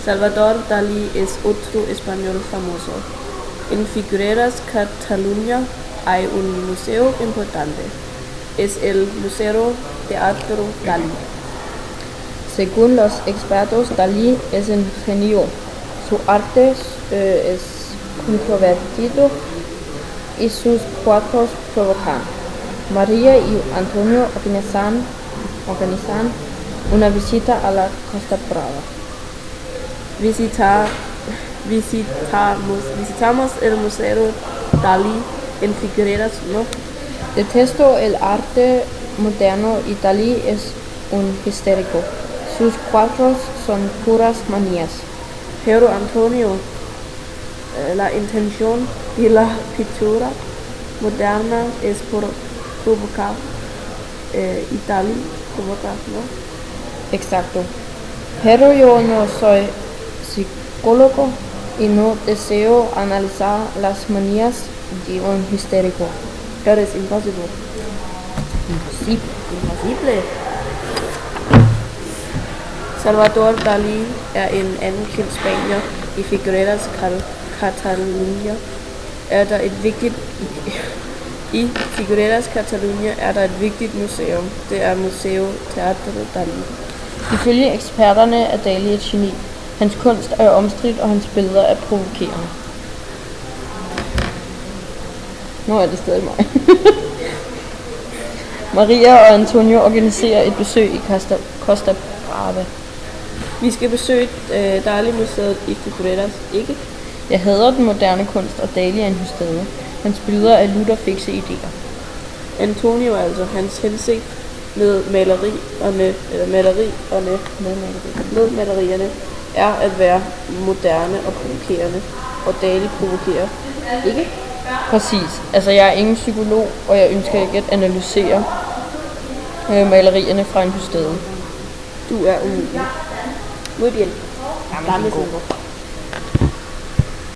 Salvador Dalí es otro español famoso. En Figueras, Cataluña, hay un museo importante. Es el Museo Teatro Dalí. Según los expertos, Dalí es un genio. Su arte es controvertido y sus cuadros provocan. María y Antonio organizan una visita a la Costa Brava. Visitamos el Museo Dalí en Figueras, ¿no? Detesto el arte moderno y Dalí es un histérico. Sus cuadros son puras manías. Pero Antonio, la intención de la pintura moderna es provocar y Dalí provoca, ¿no? Exacto. Pero yo no soy psicólogo y no deseo analizar las manías de un histérico. That is impossible. Imposible. Salvador Dalí en Spanien i Figueras, Catalunya der et vigtigt museum. Det er Museo Teatro Dalí. Ifølge eksperterne er Dalí et geni. Hans kunst er omstridt, og hans billeder er provokerende. Nu er det stadig mig. Maria og Antonio organiserer et besøg i Costa Brava. Vi skal besøge Dalí-museet i Figueras, ikke? Jeg hader den moderne kunst, og Dalí er en hysteri. Hans billeder er lutter fikse idéer. Antonio, altså hans hensigt med malerierne er at være moderne og provokerende, og Dalí provokerer, ikke? Præcis. Altså, jeg er ingen psykolog, og jeg ønsker ikke at analysere malerierne fra en hysteri. Du er umulig. Muy bien. Dame 5.